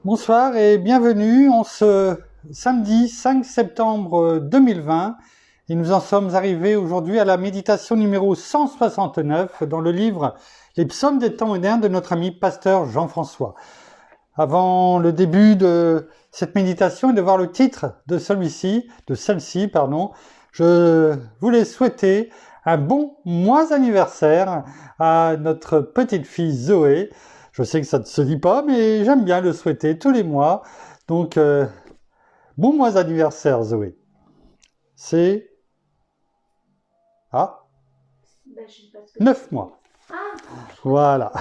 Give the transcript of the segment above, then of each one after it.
Bonsoir et bienvenue en ce samedi 5 septembre 2020 et nous en sommes arrivés aujourd'hui à la méditation numéro 169 dans le livre Les psaumes des temps modernes de notre ami pasteur Jean-François. Avant le début de cette méditation et de voir le titre de celle-ci, je voulais souhaiter un bon mois anniversaire à notre petite fille Zoé. Je sais que ça ne se dit pas, mais j'aime bien le souhaiter tous les mois. Donc, bon mois anniversaire, Zoé. C'est... Ah, 9 mois. Voilà.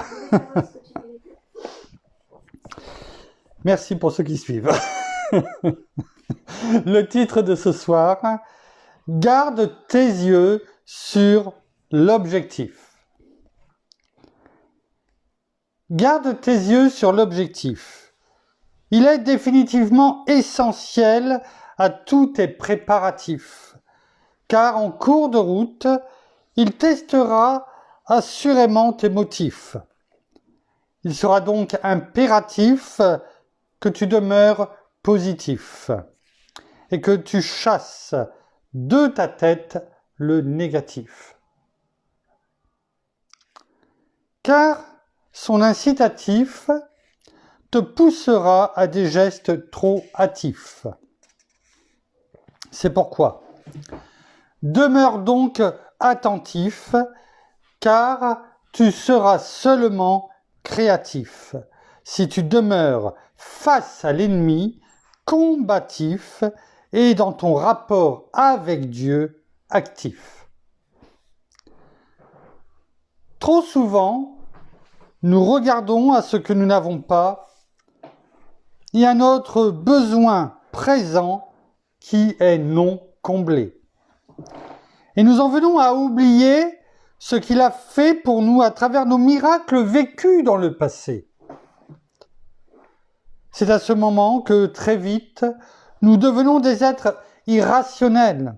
Merci pour ceux qui suivent. Le titre de ce soir, garde tes yeux sur l'objectif. Garde tes yeux sur l'objectif. Il est définitivement essentiel à tous tes préparatifs, car en cours de route, il testera assurément tes motifs. Il sera donc impératif que tu demeures positif et que tu chasses de ta tête le négatif. Car son incitatif te poussera à des gestes trop hâtifs. C'est pourquoi demeure donc attentif, car tu seras seulement créatif si tu demeures face à l'ennemi, combatif et dans ton rapport avec Dieu, actif. Trop souvent, nous regardons à ce que nous n'avons pas et à notre besoin présent qui est non comblé. Et nous en venons à oublier ce qu'il a fait pour nous à travers nos miracles vécus dans le passé. C'est à ce moment que très vite, nous devenons des êtres irrationnels,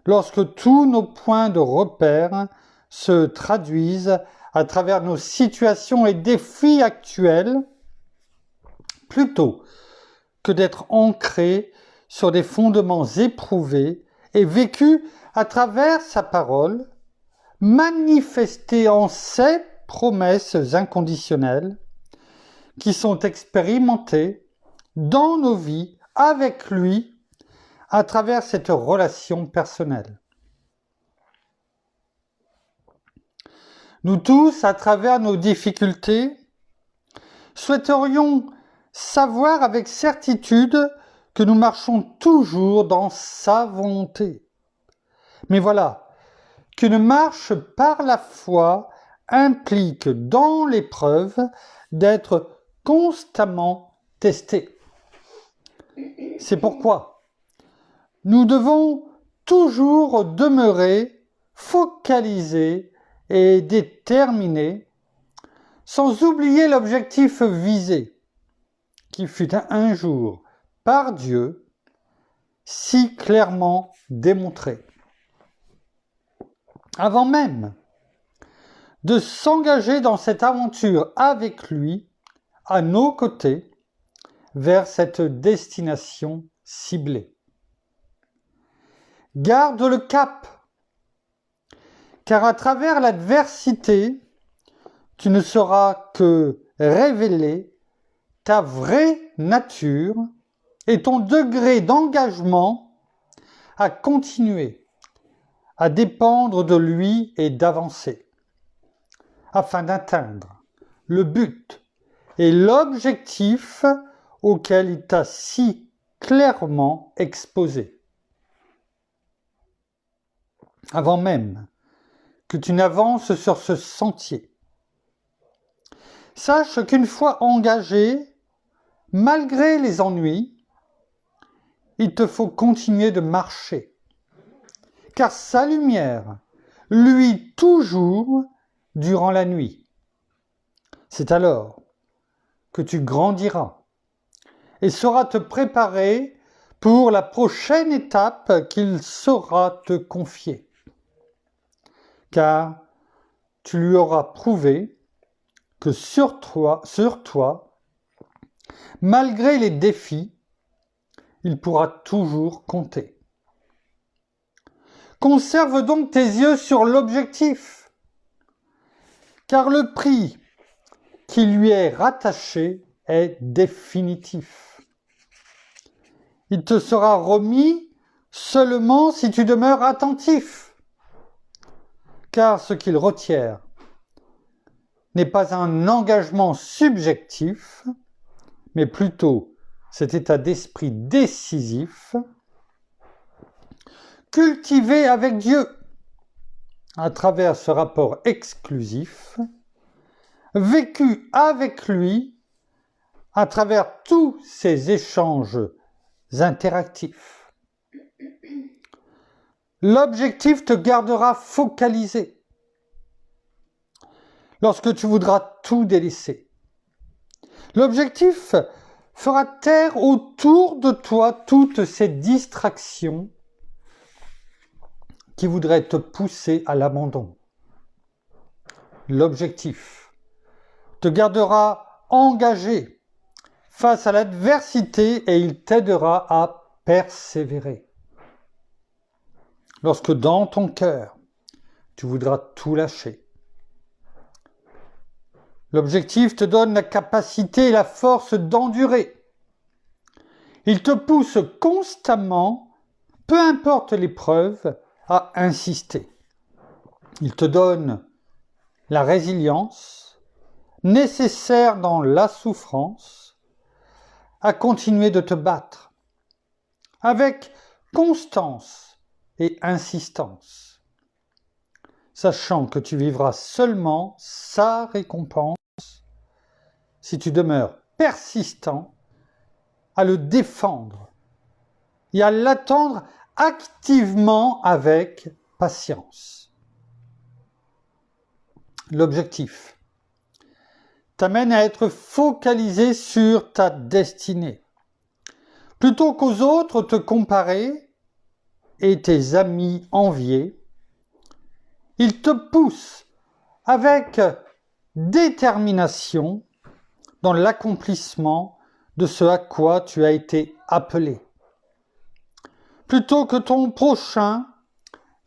lorsque tous nos points de repère se traduisent à travers nos situations et défis actuels, plutôt que d'être ancrés sur des fondements éprouvés et vécus à travers sa parole, manifestés en ses promesses inconditionnelles, qui sont expérimentées dans nos vies avec lui à travers cette relation personnelle. Nous tous, à travers nos difficultés, souhaiterions savoir avec certitude que nous marchons toujours dans sa volonté. Mais voilà, qu'une marche par la foi implique dans l'épreuve d'être constamment testé. C'est pourquoi nous devons toujours demeurer focalisés et déterminés, sans oublier l'objectif visé, qui fut un jour par Dieu si clairement démontré. Avant même de s'engager dans cette aventure avec lui, à nos côtés, vers cette destination ciblée. Garde le cap, car à travers l'adversité, tu ne sauras que révéler ta vraie nature et ton degré d'engagement à continuer, à dépendre de lui et d'avancer, afin d'atteindre le but et l'objectif auquel il t'a si clairement exposé. Avant même que tu n'avances sur ce sentier, sache qu'une fois engagé, malgré les ennuis, il te faut continuer de marcher, car sa lumière luit toujours durant la nuit. C'est alors que tu grandiras et sauras te préparer pour la prochaine étape qu'il saura te confier. Car tu lui auras prouvé que sur toi, Malgré les défis, il pourra toujours compter. Conserve donc tes yeux sur l'objectif, car le prix qui lui est rattaché est définitif. Il te sera remis seulement si tu demeures attentif, car ce qu'il requiert n'est pas un engagement subjectif, mais plutôt cet état d'esprit décisif, cultivé avec Dieu à travers ce rapport exclusif, vécu avec lui à travers tous ces échanges interactifs. L'objectif te gardera focalisé lorsque tu voudras tout délaisser. L'objectif fera taire autour de toi toutes ces distractions qui voudraient te pousser à l'abandon. L'objectif te gardera engagé face à l'adversité et il t'aidera à persévérer. Lorsque dans ton cœur, tu voudras tout lâcher. L'objectif te donne la capacité et la force d'endurer. Il te pousse constamment, peu importe l'épreuve, à insister. Il te donne la résilience nécessaire dans la souffrance à continuer de te battre avec constance et insistance, sachant que tu vivras seulement sa récompense si tu demeures persistant à le défendre et à l'attendre activement avec patience. L'objectif t'amène à être focalisé sur ta destinée. Plutôt qu'aux autres te comparer et tes amis envier, il te pousse avec détermination dans l'accomplissement de ce à quoi tu as été appelé. Plutôt que ton prochain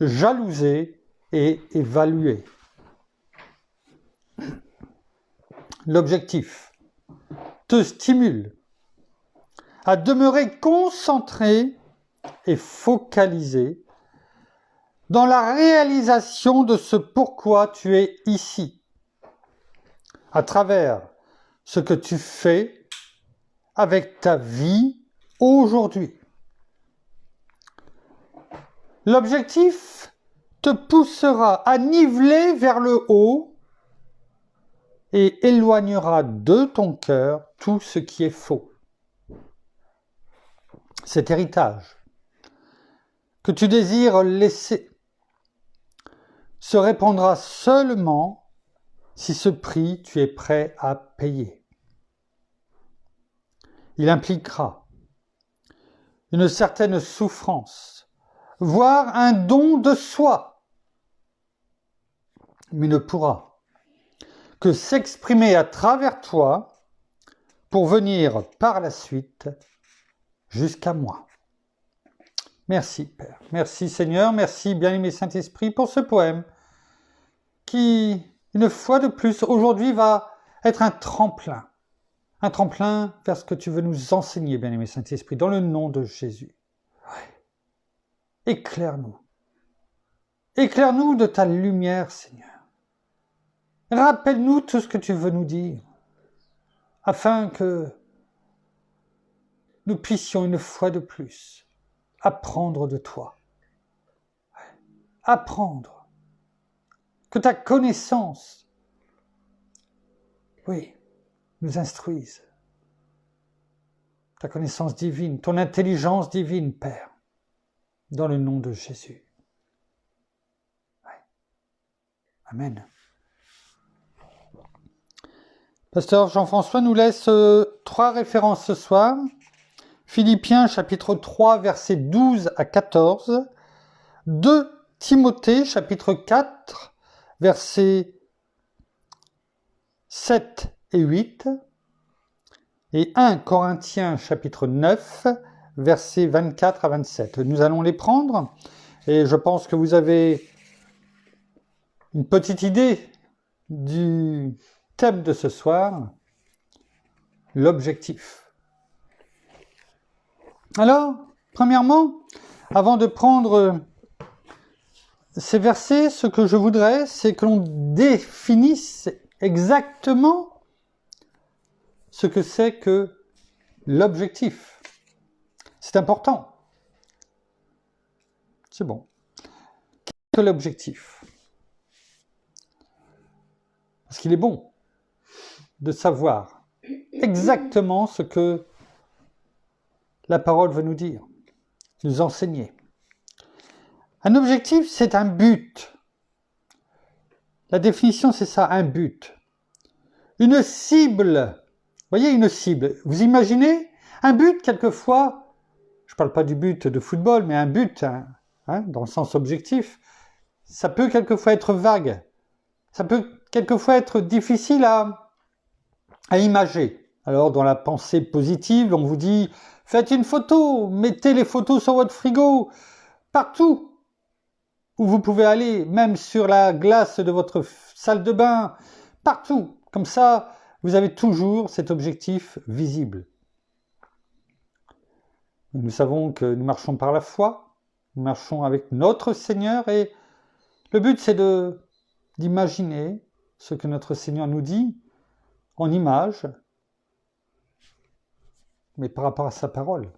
jalouser et évaluer. L'objectif te stimule à demeurer concentré et focalisé dans la réalisation de ce pourquoi tu es ici, à travers ce que tu fais avec ta vie aujourd'hui. L'objectif te poussera à niveler vers le haut et éloignera de ton cœur tout ce qui est faux. Cet héritage que tu désires laisser se répandra seulement si ce prix tu es prêt à payer. Il impliquera une certaine souffrance, voire un don de soi, mais ne pourra que s'exprimer à travers toi pour venir par la suite jusqu'à moi. Merci Père, merci Seigneur, merci bien-aimé Saint-Esprit pour ce poème qui, une fois de plus, aujourd'hui va être un tremplin vers ce que tu veux nous enseigner, bien-aimé Saint-Esprit, dans le nom de Jésus. Ouais. Éclaire-nous de ta lumière, Seigneur. Rappelle-nous tout ce que tu veux nous dire, afin que nous puissions une fois de plus apprendre de toi. Apprendre. Que ta connaissance, oui, nous instruise. Ta connaissance divine, ton intelligence divine, Père, dans le nom de Jésus. Oui. Amen. Pasteur Jean-François nous laisse 3 références ce soir. Philippiens chapitre 3 versets 12 à 14. 2 Timothée chapitre 4 versets 7 et 8. et 1 Corinthiens chapitre 9, versets 24 à 27. Nous allons les prendre et je pense que vous avez une petite idée du thème de ce soir, l'objectif. Alors, premièrement, avant de prendre ces versets, ce que je voudrais, c'est que l'on définisse exactement ce que c'est que l'objectif. C'est important. C'est bon. Qu'est-ce que l'objectif? Parce qu'il est bon de savoir exactement ce que la parole veut nous dire, nous enseigner. Un objectif, c'est un but. La définition, c'est ça, un but. Une cible. Vous voyez, une cible. Vous imaginez un but, quelquefois, je ne parle pas du but de football, mais un but, dans le sens objectif, ça peut quelquefois être vague. Ça peut quelquefois être difficile à imager. Alors, dans la pensée positive, on vous dit, faites une photo, mettez les photos sur votre frigo, partout où vous pouvez aller, même sur la glace de votre salle de bain, partout. Comme ça, vous avez toujours cet objectif visible. Nous savons que nous marchons par la foi, nous marchons avec notre Seigneur et le but c'est d'imaginer ce que notre Seigneur nous dit en image, mais par rapport à sa parole.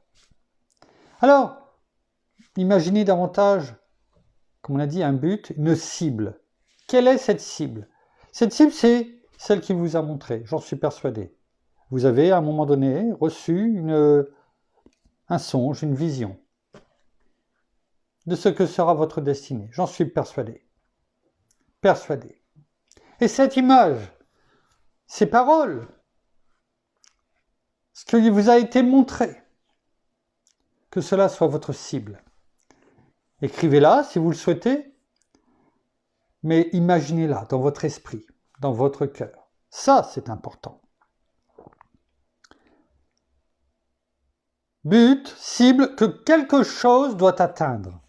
Alors, imaginez davantage, comme on a dit, un but, une cible. Quelle est cette cible? Cette cible, c'est celle qui vous a montré, j'en suis persuadé. Vous avez, à un moment donné, reçu un songe, une vision de ce que sera votre destinée. J'en suis persuadé. Persuadé. Et cette image, ces paroles, ce qui vous a été montré, que cela soit votre cible. Écrivez-la si vous le souhaitez, mais imaginez-la dans votre esprit, dans votre cœur. Ça, c'est important. But, cible, que quelque chose doit atteindre.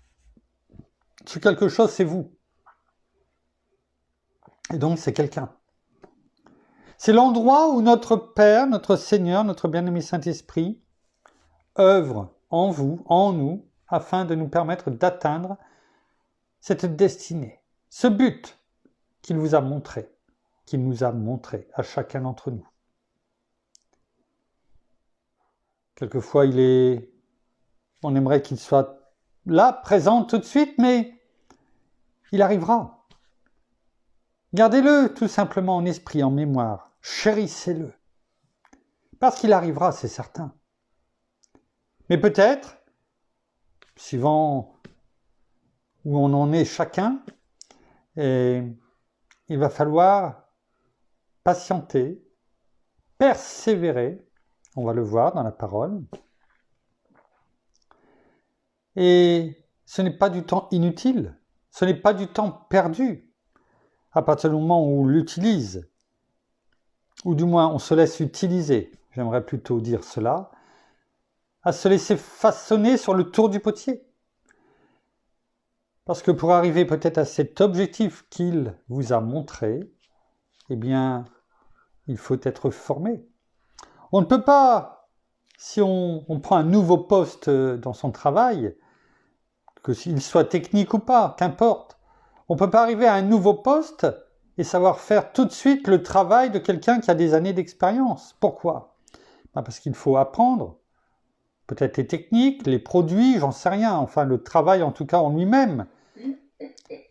Ce quelque chose, c'est vous. Et donc, c'est quelqu'un. C'est l'endroit où notre Père, notre Seigneur, notre bien-aimé Saint-Esprit œuvre en vous, en nous, afin de nous permettre d'atteindre cette destinée, ce but qu'il vous a montré, qu'il nous a montré à chacun d'entre nous. Quelquefois, on aimerait qu'il soit là, présent tout de suite, mais il arrivera. Gardez-le tout simplement en esprit, en mémoire. Chérissez-le. Parce qu'il arrivera, c'est certain. Mais peut-être, suivant où on en est chacun, il va falloir patienter, persévérer, on va le voir dans la parole. Et ce n'est pas du temps inutile, ce n'est pas du temps perdu, à partir du moment où on l'utilise, ou du moins on se laisse utiliser, j'aimerais plutôt dire cela, à se laisser façonner sur le tour du potier. Parce que pour arriver peut-être à cet objectif qu'il vous a montré, eh bien, il faut être formé. On ne peut pas, si on prend un nouveau poste dans son travail, que s'il soit technique ou pas, qu'importe, on ne peut pas arriver à un nouveau poste et savoir faire tout de suite le travail de quelqu'un qui a des années d'expérience. Pourquoi? Parce qu'il faut apprendre, peut-être les techniques, les produits, j'en sais rien, enfin le travail en tout cas en lui-même.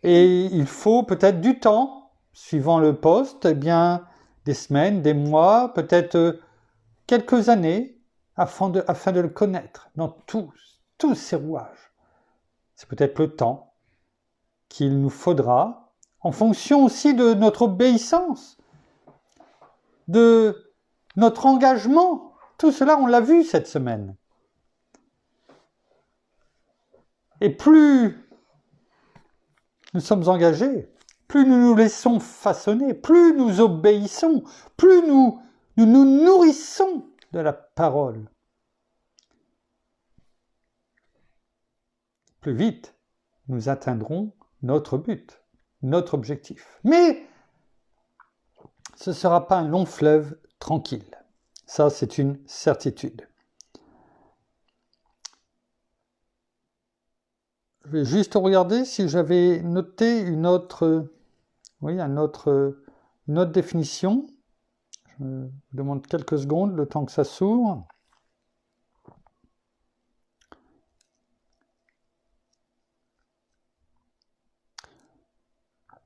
Et il faut peut-être du temps, suivant le poste, eh bien des semaines, des mois, peut-être quelques années, afin de le connaître dans tous ses rouages. C'est peut-être le temps qu'il nous faudra, en fonction aussi de notre obéissance, de notre engagement. Tout cela, on l'a vu cette semaine. Et plus nous sommes engagés, plus nous nous laissons façonner, plus nous obéissons, plus nous nous nourrissons de la parole, plus vite nous atteindrons notre but, notre objectif. Mais ce ne sera pas un long fleuve tranquille. Ça, c'est une certitude. Je vais juste regarder si j'avais noté une autre définition. Je me demande quelques secondes, le temps que ça s'ouvre.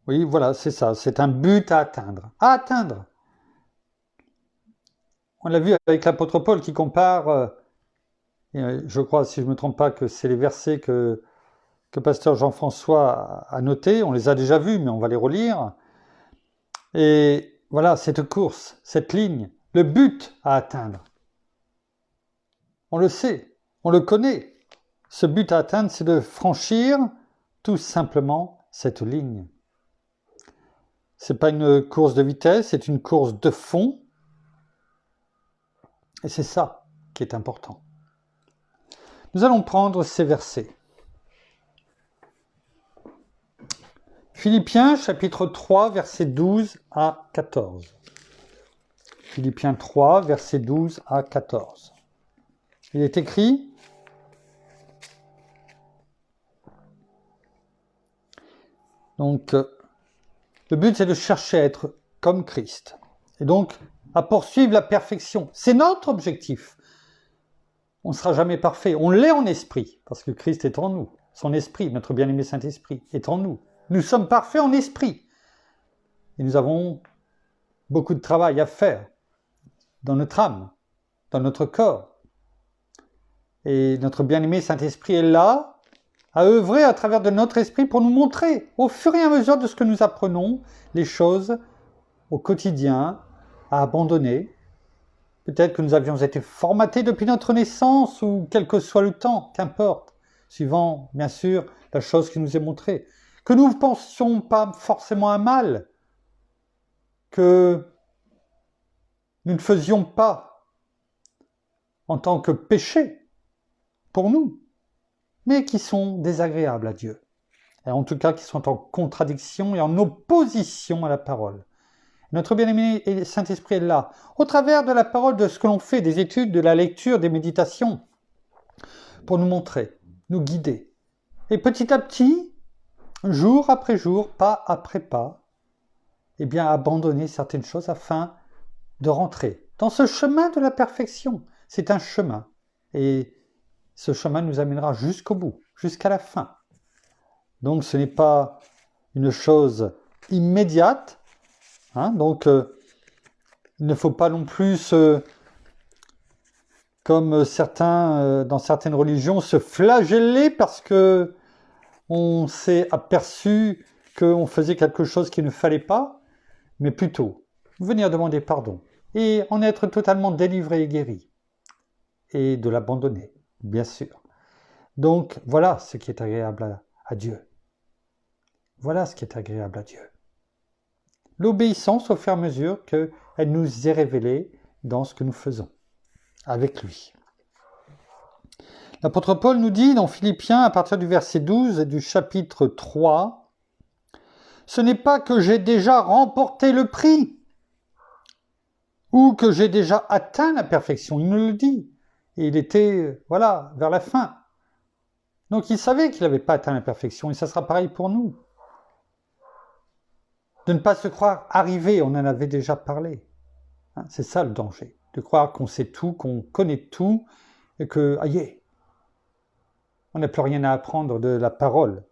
Oui, voilà, c'est ça. C'est un but à atteindre. À atteindre. On l'a vu avec l'apôtre Paul qui compare, je crois, si je ne me trompe pas, que c'est les versets que pasteur Jean-François a notés. On les a déjà vus, mais on va les relire. Et voilà, cette course, cette ligne, le but à atteindre. On le sait, on le connaît. Ce but à atteindre, c'est de franchir tout simplement cette ligne. Ce n'est pas une course de vitesse, c'est une course de fond. Et c'est ça qui est important. Nous allons prendre ces versets. Philippiens chapitre 3, versets 12 à 14. Philippiens 3, versets 12 à 14. Il est écrit: donc, le but c'est de chercher à être comme Christ. Et donc, à poursuivre la perfection. C'est notre objectif. On ne sera jamais parfait. On l'est en esprit, parce que Christ est en nous. Son esprit, notre bien-aimé Saint-Esprit, est en nous. Nous sommes parfaits en esprit. Et nous avons beaucoup de travail à faire dans notre âme, dans notre corps. Et notre bien-aimé Saint-Esprit est là, à œuvrer à travers de notre esprit pour nous montrer, au fur et à mesure de ce que nous apprenons, les choses au quotidien à abandonner. Peut-être que nous avions été formatés depuis notre naissance, ou quel que soit le temps, qu'importe, suivant, bien sûr, la chose qui nous est montrée. Que nous ne pensions pas forcément un mal, que nous ne faisions pas en tant que péché pour nous, mais qui sont désagréables à Dieu. Et en tout cas, qui sont en contradiction et en opposition à la parole. Notre bien-aimé Saint-Esprit est là, au travers de la parole, de ce que l'on fait, des études, de la lecture, des méditations, pour nous montrer, nous guider. Et petit à petit, jour après jour, pas après pas, eh bien, abandonner certaines choses afin de rentrer dans ce chemin de la perfection. C'est un chemin. Et ce chemin nous amènera jusqu'au bout, jusqu'à la fin. Donc, ce n'est pas une chose immédiate. Donc, il ne faut pas non plus, comme certains, dans certaines religions, se flageller parce que on s'est aperçu qu'on faisait quelque chose qu'il ne fallait pas, mais plutôt venir demander pardon et en être totalement délivré et guéri, et de l'abandonner, bien sûr. Donc, voilà ce qui est agréable à Dieu. Voilà ce qui est agréable à Dieu. L'obéissance au fur et à mesure qu'elle nous est révélée dans ce que nous faisons avec lui. L'apôtre Paul nous dit dans Philippiens, à partir du verset 12 et du chapitre 3, « Ce n'est pas que j'ai déjà remporté le prix ou que j'ai déjà atteint la perfection. » Il nous le dit. Et il était, vers la fin. Donc il savait qu'il n'avait pas atteint la perfection, et ça sera pareil pour nous. De ne pas se croire arrivé, on en avait déjà parlé. C'est ça le danger, de croire qu'on sait tout, qu'on connaît tout, et que, on n'a plus rien à apprendre de la parole.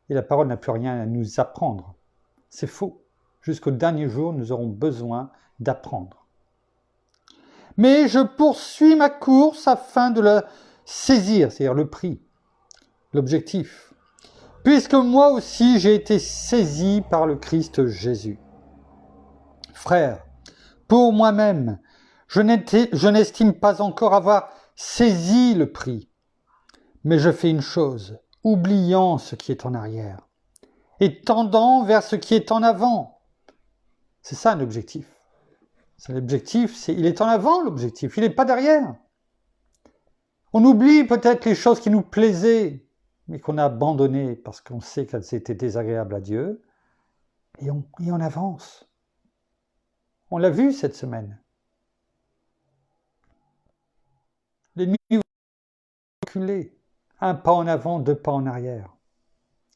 Et la parole n'a plus rien à nous apprendre. C'est faux. Jusqu'au dernier jour, nous aurons besoin d'apprendre. Mais je poursuis ma course afin de la saisir, c'est-à-dire le prix, l'objectif. Puisque moi aussi j'ai été saisi par le Christ Jésus. Frères, pour moi-même, je n'estime pas encore avoir saisi le prix. Mais je fais une chose, oubliant ce qui est en arrière, et tendant vers ce qui est en avant. C'est ça un objectif. C'est l'objectif, il est en avant l'objectif, il n'est pas derrière. On oublie peut-être les choses qui nous plaisaient, mais qu'on a abandonnées parce qu'on sait qu'elles étaient désagréables à Dieu, et on avance. On l'a vu cette semaine. L'ennemi va reculer. Un pas en avant, 2 pas en arrière.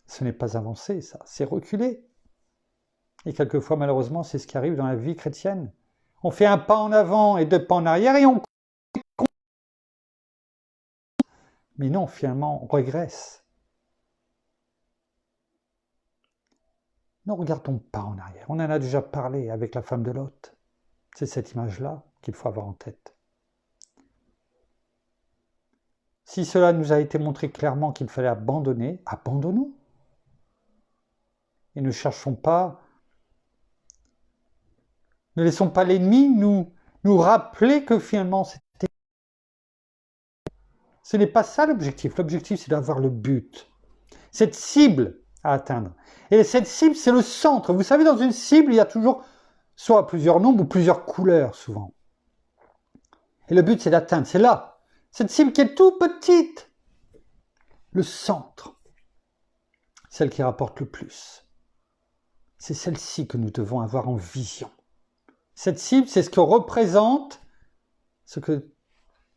Ce n'est pas avancer, ça, c'est reculer. Et quelquefois, malheureusement, c'est ce qui arrive dans la vie chrétienne. On fait un pas en avant et 2 pas en arrière et on... Mais non, finalement, on régresse. Ne regardons pas en arrière. On en a déjà parlé avec la femme de Lot. C'est cette image-là qu'il faut avoir en tête. Si cela nous a été montré clairement qu'il fallait abandonner, abandonnons. Et ne cherchons pas, ne laissons pas l'ennemi nous rappeler que finalement c'était... Ce n'est pas ça l'objectif. L'objectif, c'est d'avoir le but. Cette cible à atteindre. Et cette cible, c'est le centre. Vous savez, dans une cible, il y a toujours soit plusieurs nombres ou plusieurs couleurs, souvent. Et le but, c'est d'atteindre. C'est là. Cette cible qui est tout petite. Le centre. Celle qui rapporte le plus. C'est celle-ci que nous devons avoir en vision. Cette cible, c'est ce que représente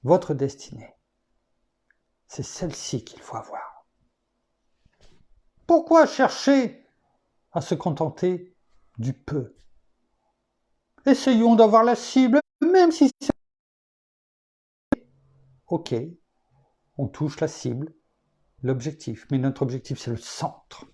votre destinée. C'est celle-ci qu'il faut avoir. Pourquoi chercher à se contenter du peu? Essayons d'avoir la cible, même si c'est... Ok, on touche la cible, l'objectif, mais notre objectif, c'est le centre.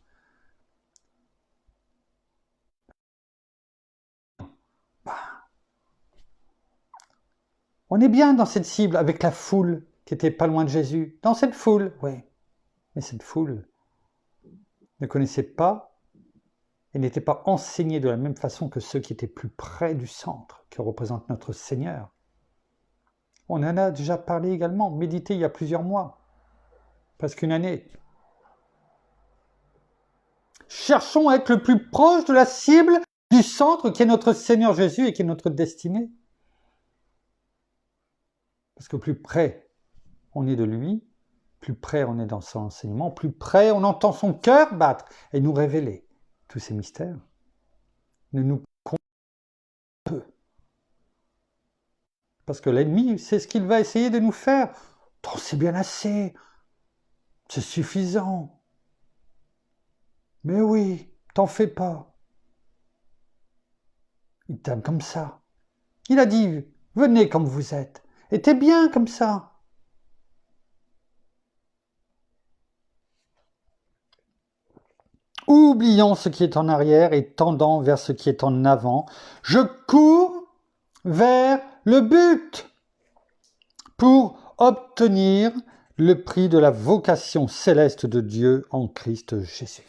On est bien dans cette cible avec la foule qui était pas loin de Jésus. Dans cette foule, oui. Mais cette foule ne connaissait pas et n'était pas enseignée de la même façon que ceux qui étaient plus près du centre, qui représentent notre Seigneur. On en a déjà parlé également, médité il y a plusieurs mois, presque une année. Cherchons à être le plus proche de la cible du centre qui est notre Seigneur Jésus et qui est notre destinée. Parce que plus près on est de lui, plus près on est dans son enseignement, plus près on entend son cœur battre et nous révéler tous ces mystères. Ne nous peu. Parce que l'ennemi, c'est ce qu'il va essayer de nous faire. Oh, c'est bien assez, c'est suffisant. Mais oui, t'en fais pas. Il t'aime comme ça. Il a dit, venez comme vous êtes. Et t'es bien comme ça. Oubliant ce qui est en arrière et tendant vers ce qui est en avant, je cours vers le but pour obtenir le prix de la vocation céleste de Dieu en Christ Jésus.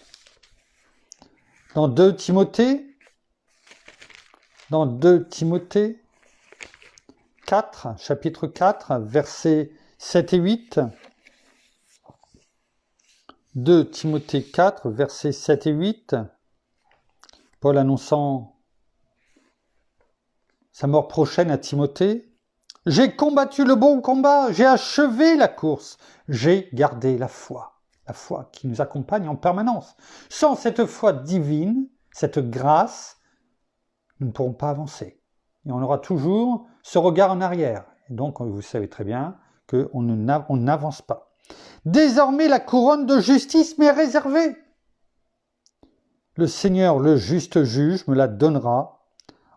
Dans 2 Timothée 4, chapitre 4, versets 7 et 8. 2 Timothée 4, versets 7 et 8. Paul annonçant sa mort prochaine à Timothée. « J'ai combattu le bon combat, j'ai achevé la course, j'ai gardé la foi qui nous accompagne en permanence. Sans cette foi divine, cette grâce, nous ne pourrons pas avancer. Et on aura toujours ce regard en arrière. Et donc, vous savez très bien qu'on n'avance pas. Désormais, la couronne de justice m'est réservée. Le Seigneur, le juste juge, me la donnera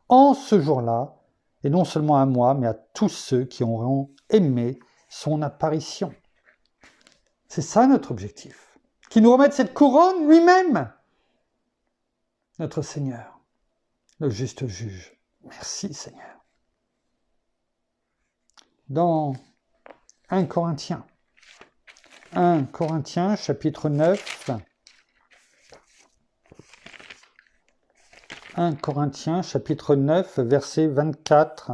en ce jour-là, et non seulement à moi, mais à tous ceux qui auront aimé son apparition. C'est ça notre objectif. Qu'il nous remette cette couronne lui-même. Notre Seigneur, le juste juge. Merci Seigneur. Dans 1 Corinthiens, chapitre 9. 1 Corinthiens, chapitre 9, versets 24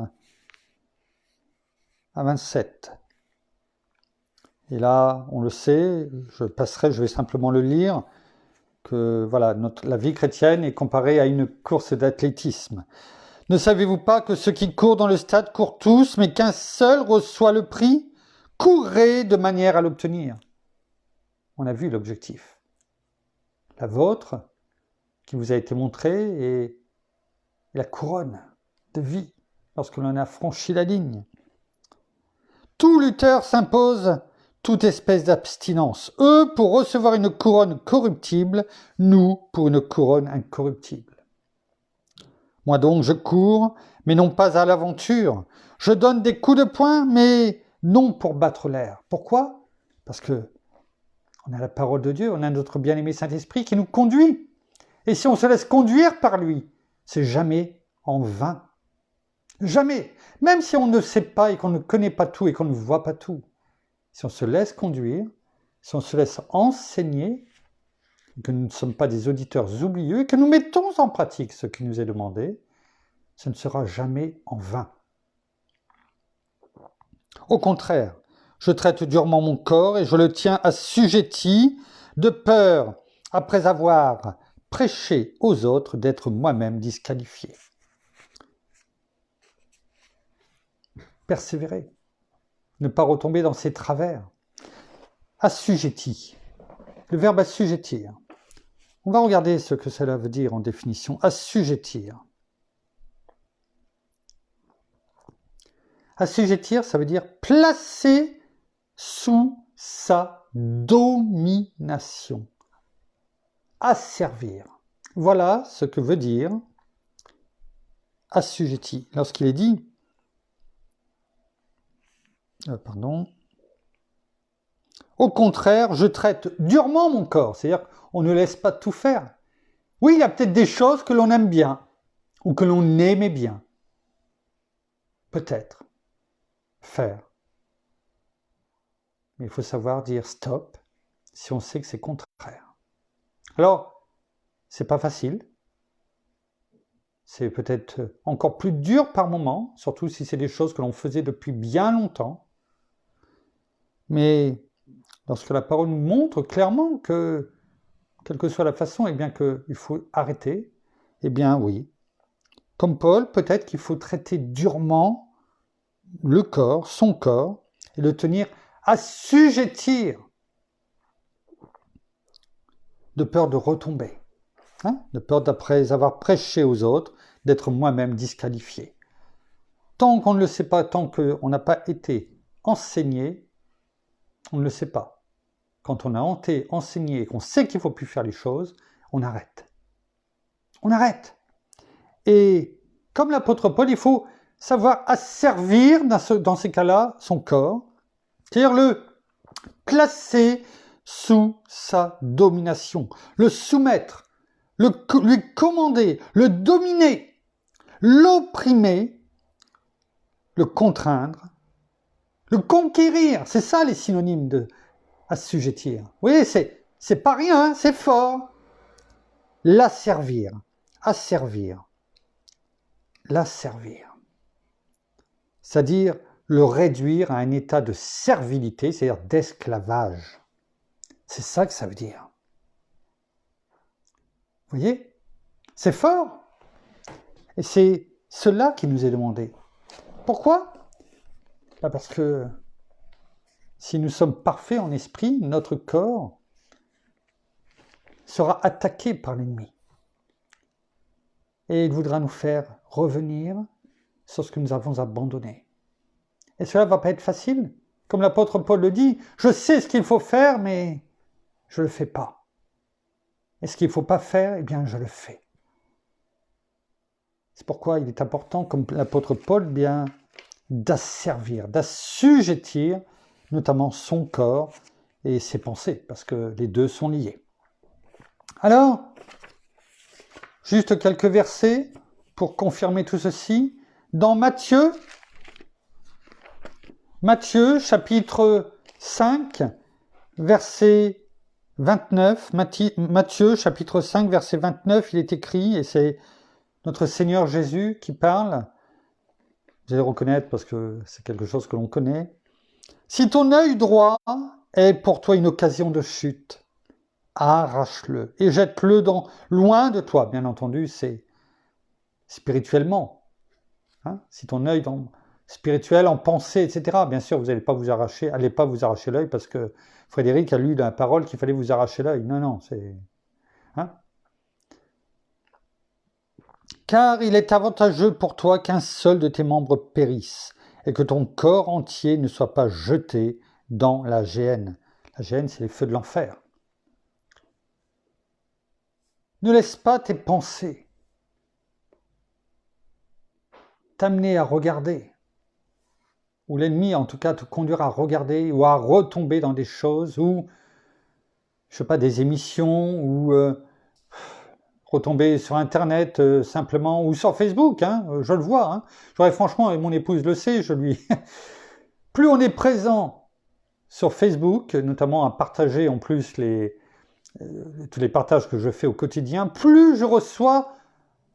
à 27. Et là, on le sait, je vais simplement le lire, que voilà, la vie chrétienne est comparée à une course d'athlétisme. Ne savez-vous pas que ceux qui courent dans le stade courent tous, mais qu'un seul reçoit le prix? Courez de manière à l'obtenir. On a vu l'objectif. La vôtre, qui vous a été montrée, est la couronne de vie lorsque l'on a franchi la ligne. Tout lutteur s'impose toute espèce d'abstinence. Eux pour recevoir une couronne corruptible, nous pour une couronne incorruptible. Moi donc je cours, mais non pas à l'aventure. Je donne des coups de poing, mais non pour battre l'air. Pourquoi? Parce que on a la parole de Dieu, on a notre bien-aimé Saint-Esprit qui nous conduit. Et si on se laisse conduire par lui, c'est jamais en vain. Jamais. Même si on ne sait pas et qu'on ne connaît pas tout et qu'on ne voit pas tout. Si on se laisse conduire, si on se laisse enseigner, que nous ne sommes pas des auditeurs oublieux et que nous mettons en pratique ce qui nous est demandé, ce ne sera jamais en vain. Au contraire, je traite durement mon corps et je le tiens assujetti de peur, après avoir prêché aux autres, d'être moi-même disqualifié. Persévérer, ne pas retomber dans ses travers. Assujetti, le verbe assujettir. On va regarder ce que cela veut dire en définition. Assujettir. Assujettir, ça veut dire placer sous sa domination. Asservir. Voilà ce que veut dire assujetti. Lorsqu'il est dit, au contraire, je traite durement mon corps, c'est-à-dire qu'on ne laisse pas tout faire. Oui, il y a peut-être des choses que l'on aime bien, ou que l'on aimait bien. Peut-être. Faire. Mais il faut savoir dire stop, si on sait que c'est contraire. Alors, c'est pas facile. C'est peut-être encore plus dur par moment, surtout si c'est des choses que l'on faisait depuis bien longtemps. Mais lorsque la parole nous montre clairement que, quelle que soit la façon, eh bien qu'il faut arrêter, eh bien oui. Comme Paul, peut-être qu'il faut traiter durement le corps, son corps, et le tenir assujettir, de peur de retomber, de peur d'après avoir prêché aux autres, d'être moi-même disqualifié. Tant qu'on ne le sait pas, tant qu'on n'a pas été enseigné, on ne le sait pas. Quand on a été enseigné et qu'on sait qu'il ne faut plus faire les choses, on arrête. On arrête. Et comme l'apôtre Paul, il faut savoir asservir dans ces cas-là son corps, c'est-à-dire le placer sous sa domination, le soumettre, lui commander, le dominer, l'opprimer, le contraindre, le conquérir. C'est ça les synonymes de assujettir. Oui, c'est pas rien, c'est fort. L'asservir, asservir, l'asservir. C'est-à-dire le réduire à un état de servilité, c'est-à-dire d'esclavage. C'est ça que ça veut dire. Vous voyez? C'est fort. Et c'est cela qui nous est demandé. Pourquoi? Parce que si nous sommes parfaits en esprit, notre corps sera attaqué par l'ennemi. Et il voudra nous faire revenir sur ce que nous avons abandonné. Et cela ne va pas être facile. Comme l'apôtre Paul le dit, je sais ce qu'il faut faire, mais je ne le fais pas. Et ce qu'il ne faut pas faire, eh bien, je le fais. C'est pourquoi il est important, comme l'apôtre Paul, bien, d'asservir, d'assujettir, notamment son corps et ses pensées, parce que les deux sont liés. Alors, juste quelques versets pour confirmer tout ceci. Dans Matthieu chapitre 5, verset 29, Matthieu chapitre 5, verset 29, il est écrit, et c'est notre Seigneur Jésus qui parle. Vous allez reconnaître parce que c'est quelque chose que l'on connaît. Si ton œil droit est pour toi une occasion de chute, arrache-le et jette-le loin de toi. Bien entendu, c'est spirituellement. Hein, si ton œil spirituel, en pensée, etc. Bien sûr, vous n'allez pas vous arracher l'œil parce que Frédéric a lu dans la parole qu'il fallait vous arracher l'œil. Non, non, c'est... Hein. Car il est avantageux pour toi qu'un seul de tes membres périsse et que ton corps entier ne soit pas jeté dans la géhenne. La géhenne, c'est les feux de l'enfer. Ne laisse pas tes pensées t'amener à regarder, ou l'ennemi en tout cas te conduire à regarder ou à retomber dans des choses ou, je sais pas, des émissions ou retomber sur Internet simplement ou sur Facebook, hein, je le vois. Hein. J'aurais franchement, et mon épouse le sait, plus on est présent sur Facebook, notamment à partager en plus tous les partages que je fais au quotidien, plus je reçois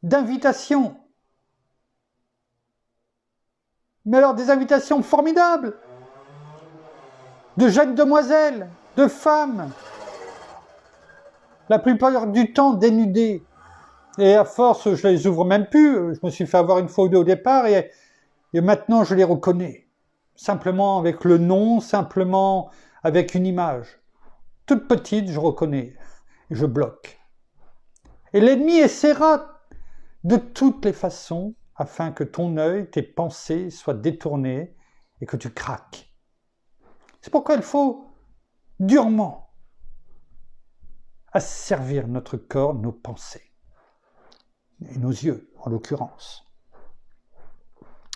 d'invitations. Mais alors des invitations formidables, de jeunes demoiselles, de femmes, la plupart du temps dénudées. Et à force, je les ouvre même plus. Je me suis fait avoir une fois ou deux au départ et maintenant je les reconnais. Simplement avec le nom, simplement avec une image. Toute petite, je reconnais. Et je bloque. Et l'ennemi essaiera de toutes les façons afin que ton œil, tes pensées soient détournées et que tu craques. C'est pourquoi il faut durement asservir notre corps, nos pensées. Et nos yeux, en l'occurrence.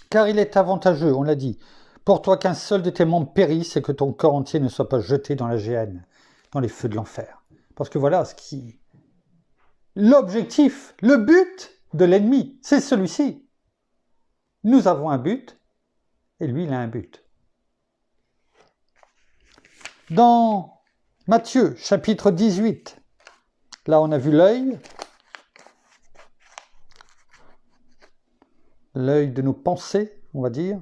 Car il est avantageux, on l'a dit, pour toi qu'un seul de tes membres périsse et que ton corps entier ne soit pas jeté dans la géhenne, dans les feux de l'enfer. Parce que voilà l'objectif, le but de l'ennemi, c'est celui-ci. Nous avons un but, et lui, il a un but. Dans Matthieu, chapitre 18, là on a vu l'œil de nos pensées, on va dire.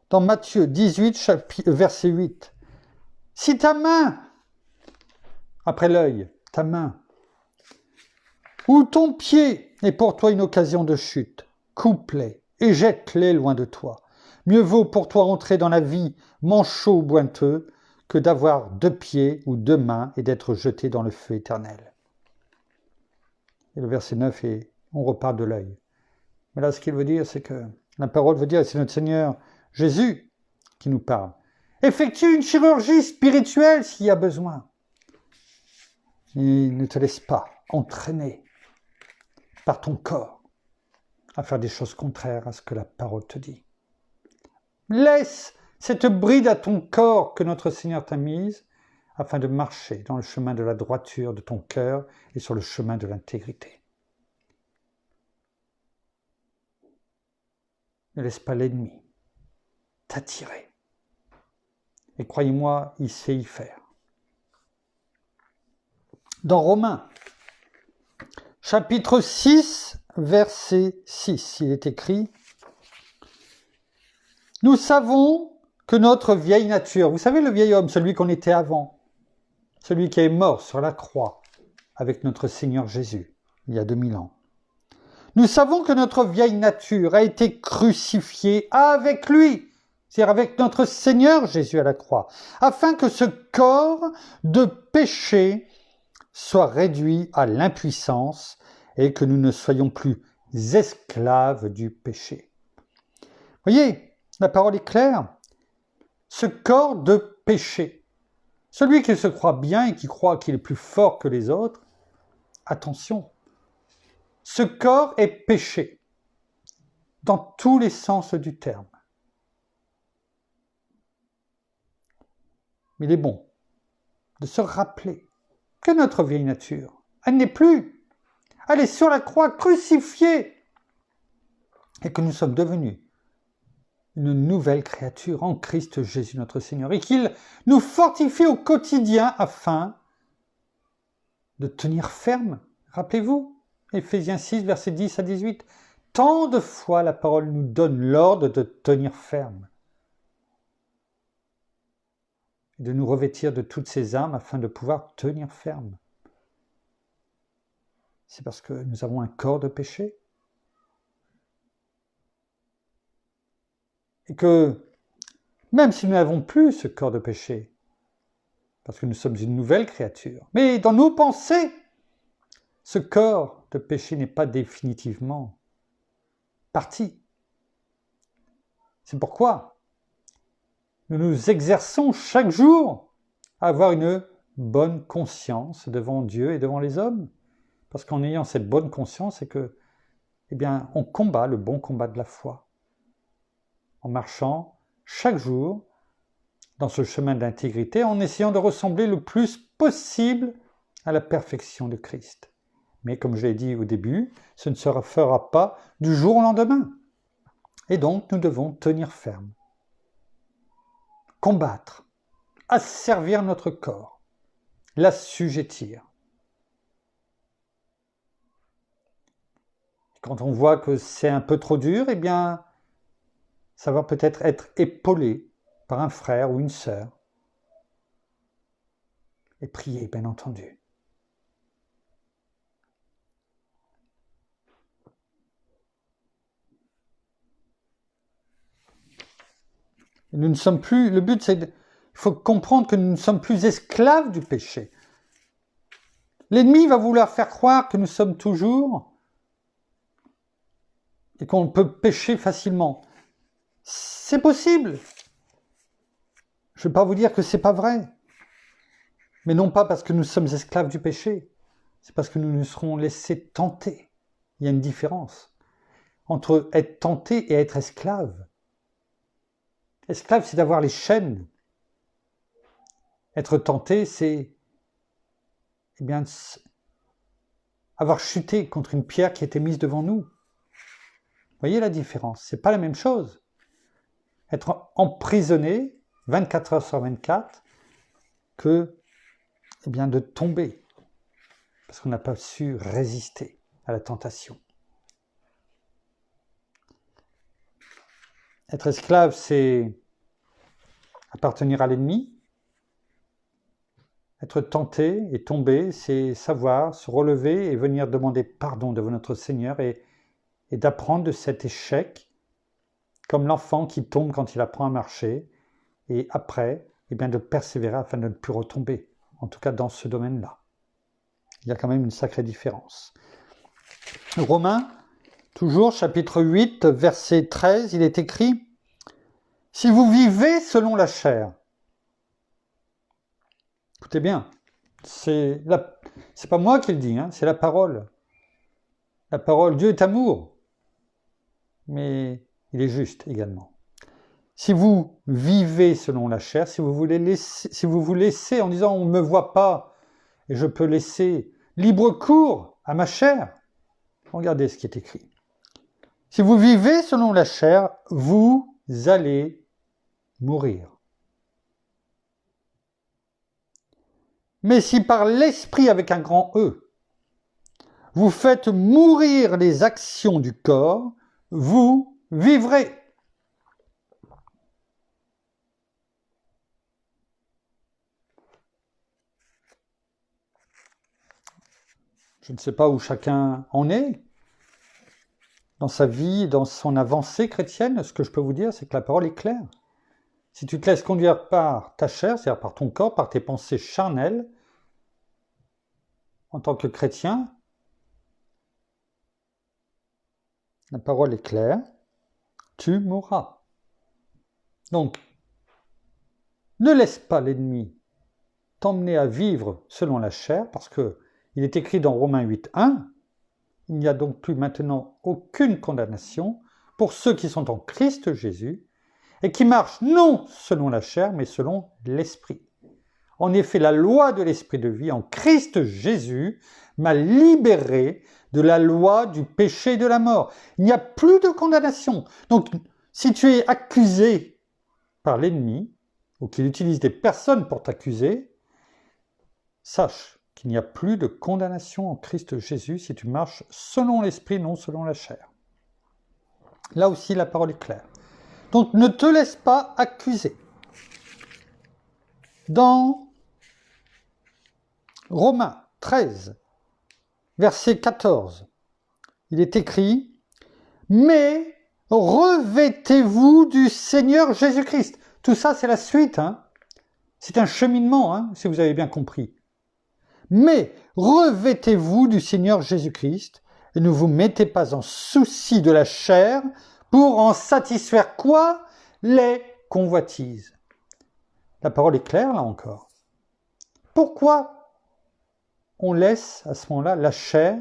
Dans Matthieu 18, verset 8, « Si ta main, après l'œil, ta main, ou ton pied est pour toi une occasion de chute, coupe-les et jette-les loin de toi. Mieux vaut pour toi entrer dans la vie manchot ou boiteux que d'avoir 2 pieds ou 2 mains et d'être jeté dans le feu éternel. » Et le verset 9, on repart de l'œil. Mais là, ce qu'il veut dire, c'est que la parole veut dire, c'est notre Seigneur Jésus qui nous parle. Effectue une chirurgie spirituelle s'il y a besoin. Et ne te laisse pas entraîner par ton corps à faire des choses contraires à ce que la parole te dit. Laisse cette bride à ton corps que notre Seigneur t'a mise afin de marcher dans le chemin de la droiture de ton cœur et sur le chemin de l'intégrité. Ne laisse pas l'ennemi t'attirer. Et croyez-moi, il sait y faire. Dans Romains, chapitre 6, verset 6, il est écrit « Nous savons que notre vieille nature, vous savez le vieil homme, celui qu'on était avant, celui qui est mort sur la croix avec notre Seigneur Jésus, il y a 2000 ans. Nous savons que notre vieille nature a été crucifiée avec lui, c'est-à-dire avec notre Seigneur Jésus à la croix, afin que ce corps de péché soit réduit à l'impuissance et que nous ne soyons plus esclaves du péché. » Voyez, la parole est claire. Ce corps de péché, celui qui se croit bien et qui croit qu'il est plus fort que les autres, attention, ce corps est péché dans tous les sens du terme. Mais il est bon de se rappeler que notre vieille nature, elle n'est plus. Elle est sur la croix crucifiée et que nous sommes devenus une nouvelle créature en Christ Jésus notre Seigneur et qu'il nous fortifie au quotidien afin de tenir ferme. Rappelez-vous, Éphésiens 6, versets 10 à 18. Tant de fois la parole nous donne l'ordre de tenir ferme et de nous revêtir de toutes ces armes afin de pouvoir tenir ferme. C'est parce que nous avons un corps de péché. Et que même si nous n'avons plus ce corps de péché, parce que nous sommes une nouvelle créature, mais dans nos pensées, ce corps de péché n'est pas définitivement parti. C'est pourquoi nous nous exerçons chaque jour à avoir une bonne conscience devant Dieu et devant les hommes. Parce qu'en ayant cette bonne conscience, c'est que, on combat le bon combat de la foi. En marchant chaque jour dans ce chemin d'intégrité, en essayant de ressembler le plus possible à la perfection de Christ. Mais comme je l'ai dit au début, ce ne se fera pas du jour au lendemain. Et donc, nous devons tenir ferme, combattre, asservir notre corps, l'assujettir. Quand on voit que c'est un peu trop dur, ça va peut-être être épaulé par un frère ou une sœur. Et prier, bien entendu. Nous ne sommes plus, le but c'est il faut comprendre que nous ne sommes plus esclaves du péché. L'ennemi va vouloir faire croire que nous sommes toujours et qu'on peut pécher facilement. C'est possible. Je ne vais pas vous dire que c'est pas vrai. Mais non pas parce que nous sommes esclaves du péché. C'est parce que nous nous serons laissés tenter. Il y a une différence entre être tenté et être esclave. Esclave, c'est d'avoir les chaînes. Être tenté, c'est avoir chuté contre une pierre qui était mise devant nous. Vous voyez la différence? C'est pas la même chose. Être emprisonné 24 heures sur 24 que de tomber parce qu'on n'a pas su résister à la tentation. Être esclave, c'est appartenir à l'ennemi. Être tenté et tomber, c'est savoir se relever et venir demander pardon devant notre Seigneur et d'apprendre de cet échec, comme l'enfant qui tombe quand il apprend à marcher, et après, de persévérer afin de ne plus retomber, en tout cas dans ce domaine-là. Il y a quand même une sacrée différence. Romains, toujours, chapitre 8, verset 13, il est écrit « Si vous vivez selon la chair », écoutez bien, c'est pas moi qui le dis, c'est la parole. La parole, Dieu est amour, mais il est juste également. Si vous vivez selon la chair, si vous vous laissez en disant on ne me voit pas et je peux laisser libre cours à ma chair, regardez ce qui est écrit. Si vous vivez selon la chair, vous allez mourir. Mais si par l'esprit avec un grand E, vous faites mourir les actions du corps, vous vivrez. Je ne sais pas où chacun en est dans sa vie, dans son avancée chrétienne. Ce que je peux vous dire, c'est que la parole est claire. Si tu te laisses conduire par ta chair, c'est-à-dire par ton corps, par tes pensées charnelles, en tant que chrétien, la parole est claire, tu mourras. Donc, ne laisse pas l'ennemi t'emmener à vivre selon la chair, parce que il est écrit dans Romains 8.1, il n'y a donc plus maintenant aucune condamnation pour ceux qui sont en Christ Jésus et qui marchent non selon la chair, mais selon l'Esprit. En effet, la loi de l'Esprit de vie en Christ Jésus m'a libéré de la loi du péché et de la mort. Il n'y a plus de condamnation. Donc, si tu es accusé par l'ennemi, ou qu'il utilise des personnes pour t'accuser, sache qu'il n'y a plus de condamnation en Christ Jésus si tu marches selon l'Esprit, non selon la chair. Là aussi, la parole est claire. Donc, ne te laisse pas accuser. Dans Romains 13, verset 14, il est écrit « Mais revêtez-vous du Seigneur Jésus-Christ. Tout ça, c'est la suite. Hein. C'est un cheminement, hein, si vous avez bien compris. Mais revêtez-vous du Seigneur Jésus-Christ et ne vous mettez pas en souci de la chair pour en satisfaire quoi? Les convoitises. La parole est claire, là encore. Pourquoi on laisse à ce moment-là la chair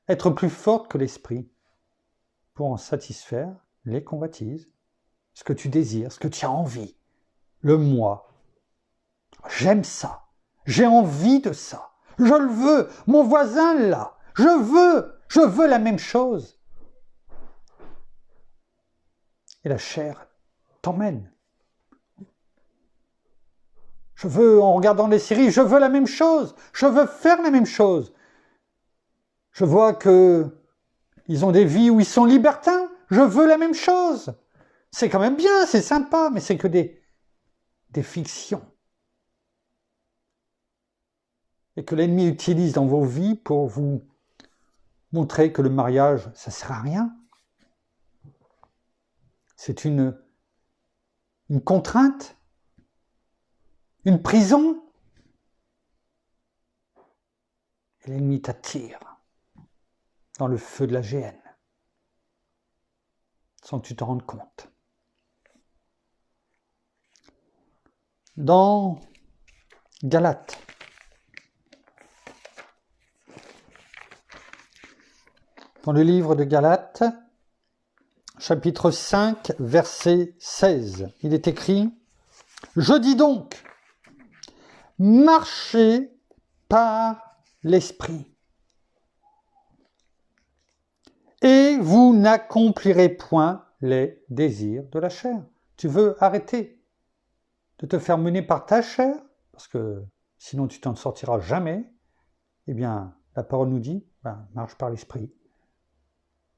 être plus forte que l'esprit pour en satisfaire les convoitises, ce que tu désires, ce que tu as envie, le moi. J'aime ça, j'ai envie de ça, je le veux, mon voisin là, je veux la même chose. Et la chair t'emmène. Je veux, en regardant des séries, je veux la même chose, je veux faire la même chose. Je vois que ils ont des vies où ils sont libertins, je veux la même chose. C'est quand même bien, c'est sympa, mais c'est que des fictions. Et que l'ennemi utilise dans vos vies pour vous montrer que le mariage, ça ne sert à rien. C'est une contrainte, une prison. Et l'ennemi t'attire dans le feu de la géhenne, sans que tu t'en rendes compte. Dans Galates, dans le livre de Galates, chapitre 5, verset 16, il est écrit « Je dis donc, marchez par l'esprit, et vous n'accomplirez point les désirs de la chair. » Tu veux arrêter de te faire mener par ta chair, parce que sinon tu t'en sortiras jamais. Eh bien, la parole nous dit, marche par l'esprit.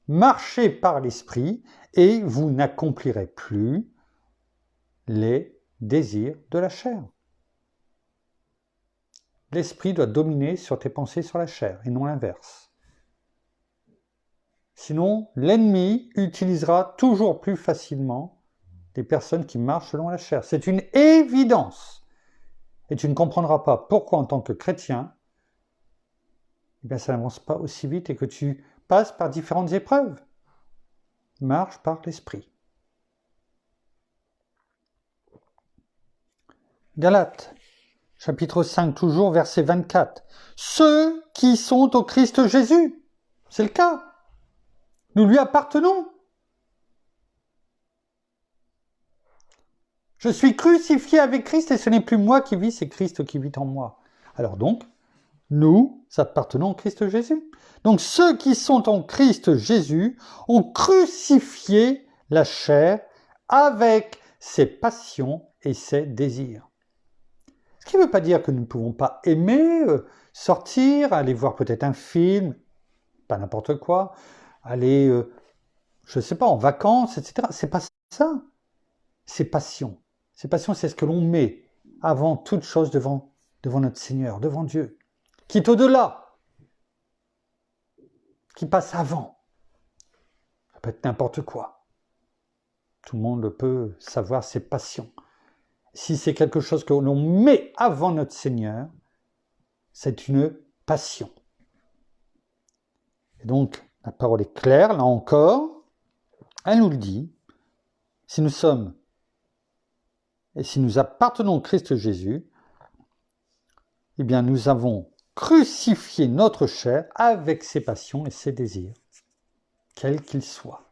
Marchez par l'esprit, et vous n'accomplirez plus les désirs de la chair. L'esprit doit dominer sur tes pensées sur la chair, et non l'inverse. Sinon, l'ennemi utilisera toujours plus facilement des personnes qui marchent selon la chair. C'est une évidence. Et tu ne comprendras pas pourquoi, en tant que chrétien, ça n'avance pas aussi vite et que tu passes par différentes épreuves. Marche par l'esprit. Galates, chapitre 5, toujours, verset 24. Ceux qui sont au Christ Jésus, c'est le cas. Nous lui appartenons. Je suis crucifié avec Christ et ce n'est plus moi qui vis, c'est Christ qui vit en moi. Alors donc, nous appartenons au Christ Jésus. Donc ceux qui sont en Christ Jésus ont crucifié la chair avec ses passions et ses désirs. Ce qui ne veut pas dire que nous ne pouvons pas aimer, sortir, aller voir peut-être un film, pas n'importe quoi, aller, je ne sais pas, en vacances, etc. C'est pas ça. C'est passion. Ces passions, c'est ce que l'on met avant toute chose devant notre Seigneur, devant Dieu, qui est au-delà, qui passe avant. Ça peut être n'importe quoi. Tout le monde peut savoir ses passions. Si c'est quelque chose que l'on met avant notre Seigneur, c'est une passion. Et donc, la parole est claire, là encore, elle nous le dit, si nous sommes et si nous appartenons au Christ Jésus, eh bien nous avons crucifié notre chair avec ses passions et ses désirs, quels qu'ils soient.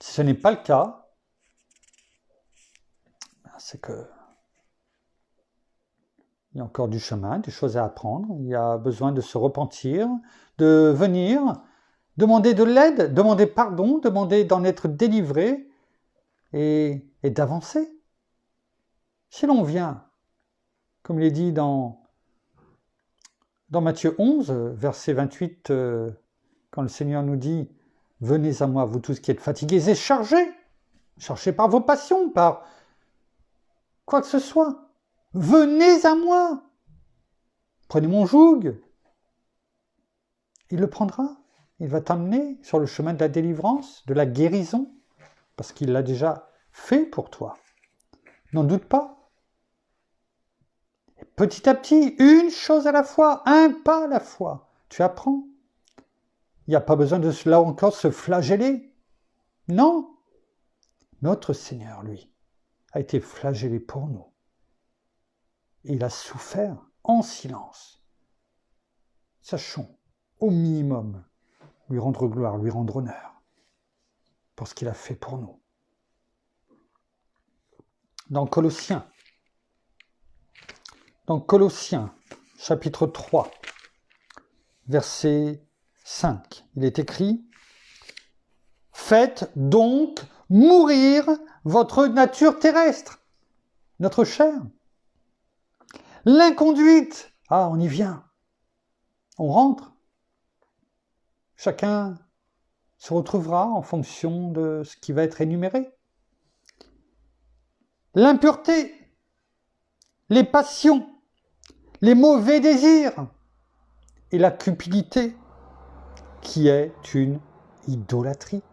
Si ce n'est pas le cas, c'est que il y a encore du chemin, des choses à apprendre, il y a besoin de se repentir, de venir, demander de l'aide, demander pardon, demander d'en être délivré et d'avancer. Si l'on vient, comme il est dit dans Matthieu 11, verset 28, quand le Seigneur nous dit « Venez à moi, vous tous qui êtes fatigués et chargés, chargés par vos passions, par quoi que ce soit. Venez à moi, prenez mon joug. » Il le prendra. Il va t'amener sur le chemin de la délivrance, de la guérison, parce qu'il l'a déjà fait pour toi. N'en doute pas. Et petit à petit, une chose à la fois, un pas à la fois, tu apprends. Il n'y a pas besoin de, là encore, se flageller. Non. Notre Seigneur, lui, a été flagellé pour nous. Et il a souffert en silence. Sachons, au minimum, lui rendre gloire, lui rendre honneur pour ce qu'il a fait pour nous. Dans Colossiens, chapitre 3, verset 5, il est écrit « Faites donc mourir votre nature terrestre, notre chair. L'inconduite, ah, on y vient, on rentre. Chacun se retrouvera en fonction de ce qui va être énuméré. L'impureté, les passions, les mauvais désirs et la cupidité, qui est une idolâtrie.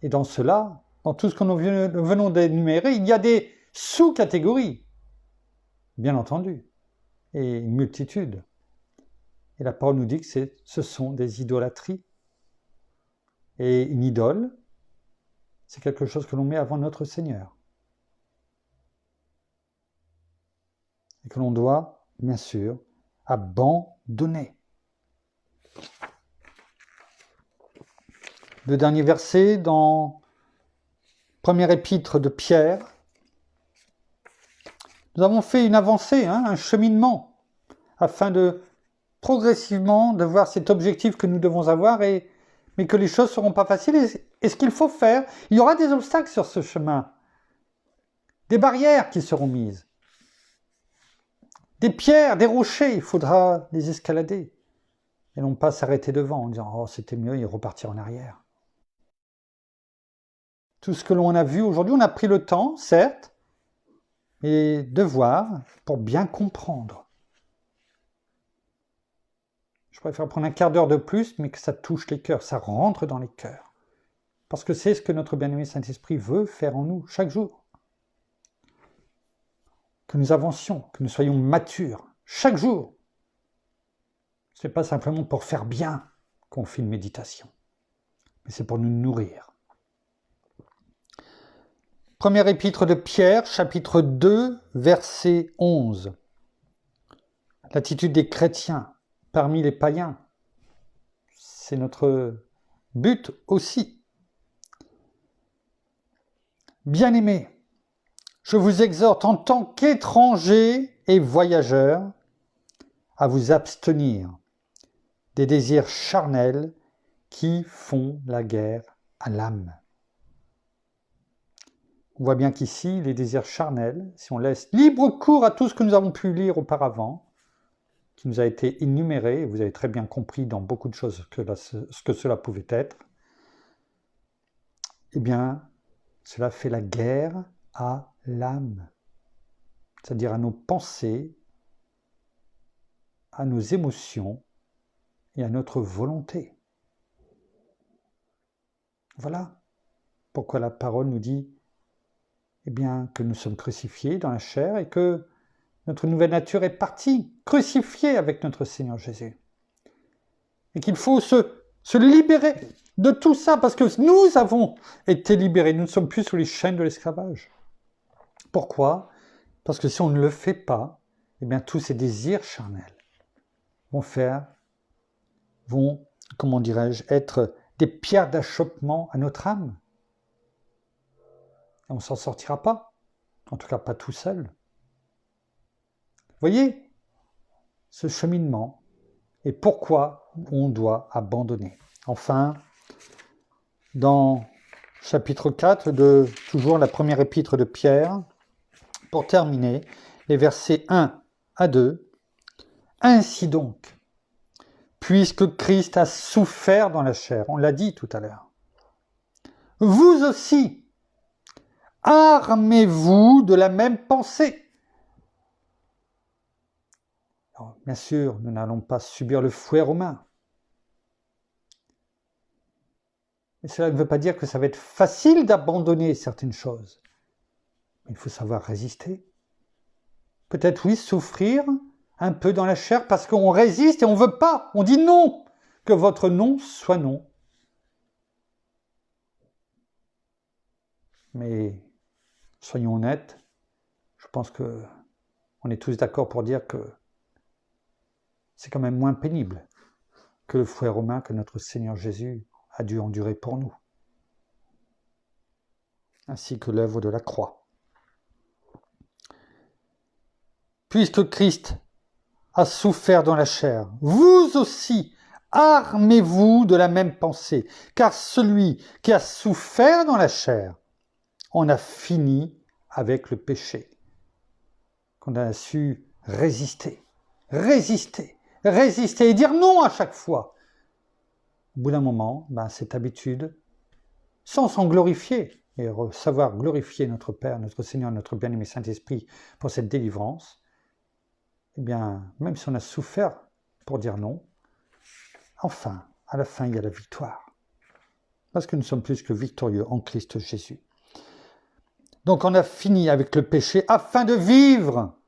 Et dans cela, dans tout ce que nous venons d'énumérer, il y a des sous-catégories, bien entendu, et une multitude. Et la parole nous dit que ce sont des idolâtries. Et une idole, c'est quelque chose que l'on met avant notre Seigneur. Et que l'on doit, bien sûr, abandonner. Le dernier verset dans première épître de Pierre. Nous avons fait une avancée, un cheminement, afin de progressivement de voir cet objectif que nous devons avoir, mais que les choses ne seront pas faciles. Et ce qu'il faut faire, il y aura des obstacles sur ce chemin, des barrières qui seront mises, des pierres, des rochers, il faudra les escalader, et non pas s'arrêter devant en disant « Oh, c'était mieux » et repartir en arrière. Tout ce que l'on a vu aujourd'hui, on a pris le temps, certes, et de voir pour bien comprendre. Je préfère prendre un quart d'heure de plus, mais que ça touche les cœurs, ça rentre dans les cœurs. Parce que c'est ce que notre bien-aimé Saint-Esprit veut faire en nous chaque jour. Que nous avancions, que nous soyons matures chaque jour. Ce n'est pas simplement pour faire bien qu'on fait une méditation, mais c'est pour nous nourrir. Première épître de Pierre, chapitre 2, verset 11. L'attitude des chrétiens parmi les païens, c'est notre but aussi. Bien-aimés, je vous exhorte en tant qu'étrangers et voyageurs à vous abstenir des désirs charnels qui font la guerre à l'âme. On voit bien qu'ici, les désirs charnels, si on laisse libre cours à tout ce que nous avons pu lire auparavant, qui nous a été énuméré, et vous avez très bien compris dans beaucoup de choses ce que cela pouvait être, eh bien, cela fait la guerre à l'âme, c'est-à-dire à nos pensées, à nos émotions et à notre volonté. Voilà pourquoi la parole nous dit eh bien, que nous sommes crucifiés dans la chair et que notre nouvelle nature est partie, crucifiée avec notre Seigneur Jésus. Et qu'il faut se libérer de tout ça, parce que nous avons été libérés, nous ne sommes plus sous les chaînes de l'esclavage. Pourquoi ? Parce que si on ne le fait pas, eh bien, tous ces désirs charnels vont, comment dirais-je, être des pierres d'achoppement à notre âme. Et on ne s'en sortira pas, en tout cas pas tout seul. Voyez ce cheminement et pourquoi on doit abandonner. Enfin, dans chapitre 4 de toujours la première épître de Pierre, pour terminer, les versets 1 à 2, « Ainsi donc, puisque Christ a souffert dans la chair, on l'a dit tout à l'heure, vous aussi, armez-vous de la même pensée. » Alors, bien sûr, nous n'allons pas subir le fouet romain. Et cela ne veut pas dire que ça va être facile d'abandonner certaines choses. Mais il faut savoir résister. Peut-être oui, souffrir un peu dans la chair parce qu'on résiste et on ne veut pas. On dit non, que votre non soit non. Mais soyons honnêtes, je pense que on est tous d'accord pour dire que c'est quand même moins pénible que le fouet romain que notre Seigneur Jésus a dû endurer pour nous, ainsi que l'œuvre de la croix. Puisque Christ a souffert dans la chair, vous aussi, armez-vous de la même pensée, car celui qui a souffert dans la chair en a fini avec le péché, qu'on a su résister et dire non à chaque fois. Au bout d'un moment, cette habitude, sans s'en glorifier, et savoir glorifier notre Père, notre Seigneur, notre bien-aimé Saint-Esprit pour cette délivrance, eh bien, même si on a souffert pour dire non, enfin, à la fin, il y a la victoire. Parce que nous sommes plus que victorieux en Christ Jésus. Donc on a fini avec le péché afin de vivre.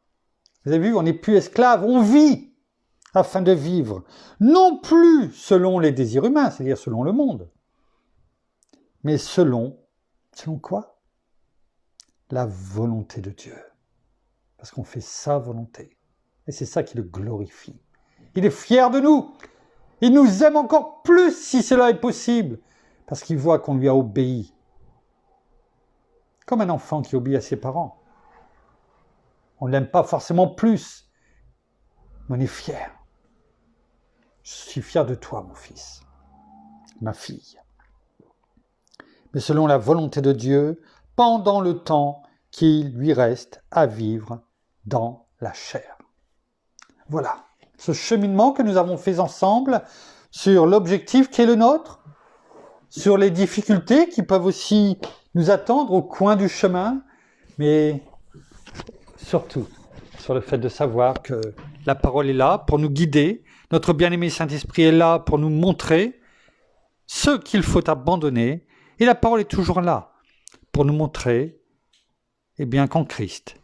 Vous avez vu, on n'est plus esclave, on vit afin de vivre. Non plus selon les désirs humains, c'est-à-dire selon le monde, mais selon quoi? La volonté de Dieu. Parce qu'on fait sa volonté. Et c'est ça qui le glorifie. Il est fier de nous. Il nous aime encore plus si cela est possible. Parce qu'il voit qu'on lui a obéi. Comme un enfant qui obéit à ses parents. On ne l'aime pas forcément plus. Mais on est fier. Je suis fier de toi, mon fils. Ma fille. Mais selon la volonté de Dieu, pendant le temps qu'il lui reste à vivre dans la chair. Voilà, ce cheminement que nous avons fait ensemble sur l'objectif qui est le nôtre, sur les difficultés qui peuvent aussi nous attendre au coin du chemin, mais surtout sur le fait de savoir que la parole est là pour nous guider, notre bien-aimé Saint-Esprit est là pour nous montrer ce qu'il faut abandonner, et la parole est toujours là pour nous montrer qu'en Christ,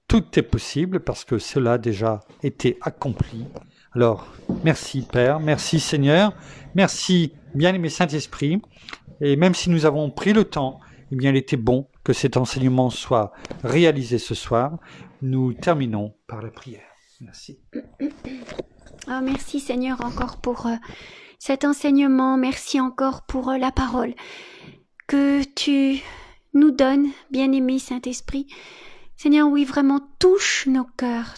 tout est possible parce que cela a déjà été accompli. Alors, merci Père, merci Seigneur, merci bien-aimé Saint-Esprit. Et même si nous avons pris le temps, il était bon que cet enseignement soit réalisé ce soir. Nous terminons par la prière. Merci. Oh, merci Seigneur encore pour cet enseignement. Merci encore pour la parole que tu nous donnes, bien-aimé Saint-Esprit. Seigneur, oui, vraiment, touche nos cœurs,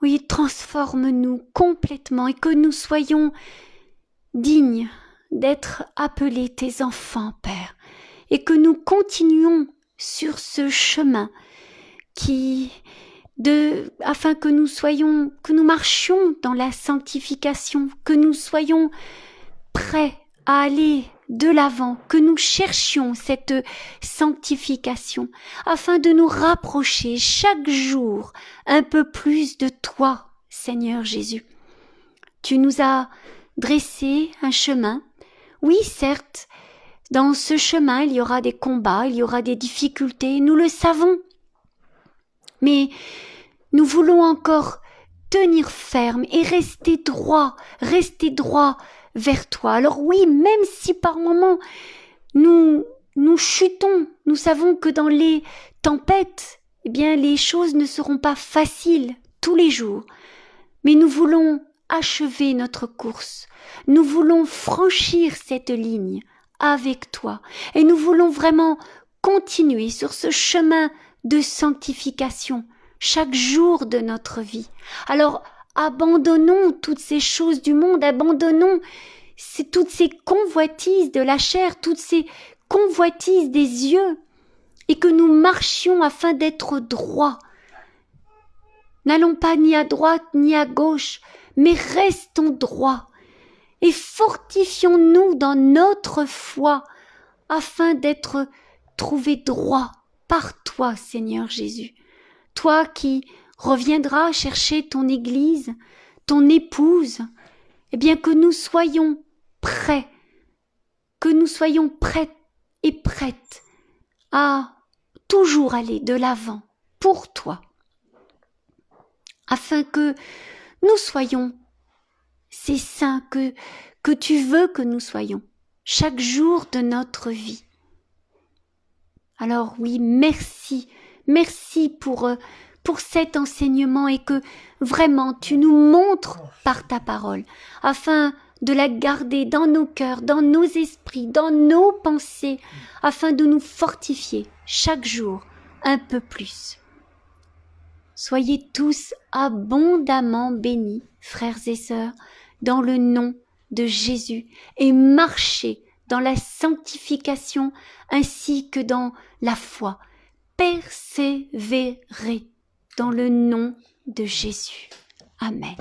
oui, transforme-nous complètement et que nous soyons dignes d'être appelés tes enfants, Père, et que nous continuions sur ce chemin afin que nous marchions dans la sanctification, que nous soyons prêts à aller de l'avant, que nous cherchions cette sanctification, afin de nous rapprocher chaque jour un peu plus de toi, Seigneur Jésus. Tu nous as dressé un chemin. Oui, certes, dans ce chemin, il y aura des combats, il y aura des difficultés, nous le savons. Mais nous voulons encore tenir ferme et rester droit vers toi. Alors oui, même si par moments nous chutons, nous savons que dans les tempêtes, les choses ne seront pas faciles tous les jours. Mais nous voulons achever notre course. Nous voulons franchir cette ligne avec toi. Et nous voulons vraiment continuer sur ce chemin de sanctification chaque jour de notre vie. Alors, abandonnons toutes ces choses du monde, abandonnons toutes ces convoitises de la chair, toutes ces convoitises des yeux, et que nous marchions afin d'être droits. N'allons pas ni à droite ni à gauche, mais restons droits, et fortifions-nous dans notre foi, afin d'être trouvés droits par toi, Seigneur Jésus. Toi qui reviendras chercher ton Église, ton épouse, que nous soyons prêts que nous soyons prêts et prêtes à toujours aller de l'avant pour toi, afin que nous soyons ces saints que tu veux que nous soyons chaque jour de notre vie. Alors oui, merci pour cet enseignement et que vraiment tu nous montres par ta parole, afin de la garder dans nos cœurs, dans nos esprits, dans nos pensées, afin de nous fortifier chaque jour un peu plus. Soyez tous abondamment bénis, frères et sœurs, dans le nom de Jésus, et marchez dans la sanctification ainsi que dans la foi. Persévérez dans le nom de Jésus. Amen.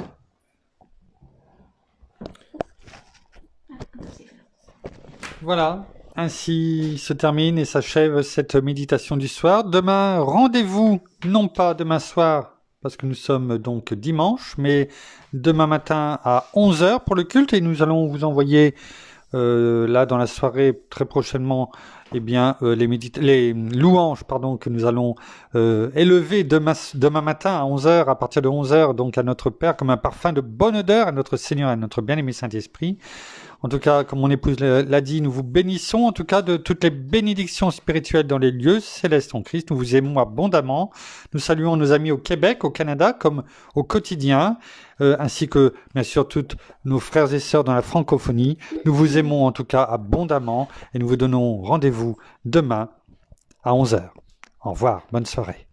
Voilà, ainsi se termine et s'achève cette méditation du soir. Demain, rendez-vous, non pas demain soir, parce que nous sommes donc dimanche, mais demain matin à 11h pour le culte, et nous allons vous envoyer là dans la soirée très prochainement les louanges que nous allons élever demain matin à 11h, à partir de 11h, donc à notre Père, comme un parfum de bonne odeur à notre Seigneur et à notre bien-aimé Saint-Esprit. En tout cas, comme mon épouse l'a dit, nous vous bénissons en tout cas de toutes les bénédictions spirituelles dans les lieux célestes en Christ. Nous vous aimons abondamment. Nous saluons nos amis au Québec, au Canada, comme au quotidien, ainsi que bien sûr toutes nos frères et sœurs dans la francophonie. Nous vous aimons en tout cas abondamment et nous vous donnons rendez-vous demain à 11h. Au revoir, bonne soirée.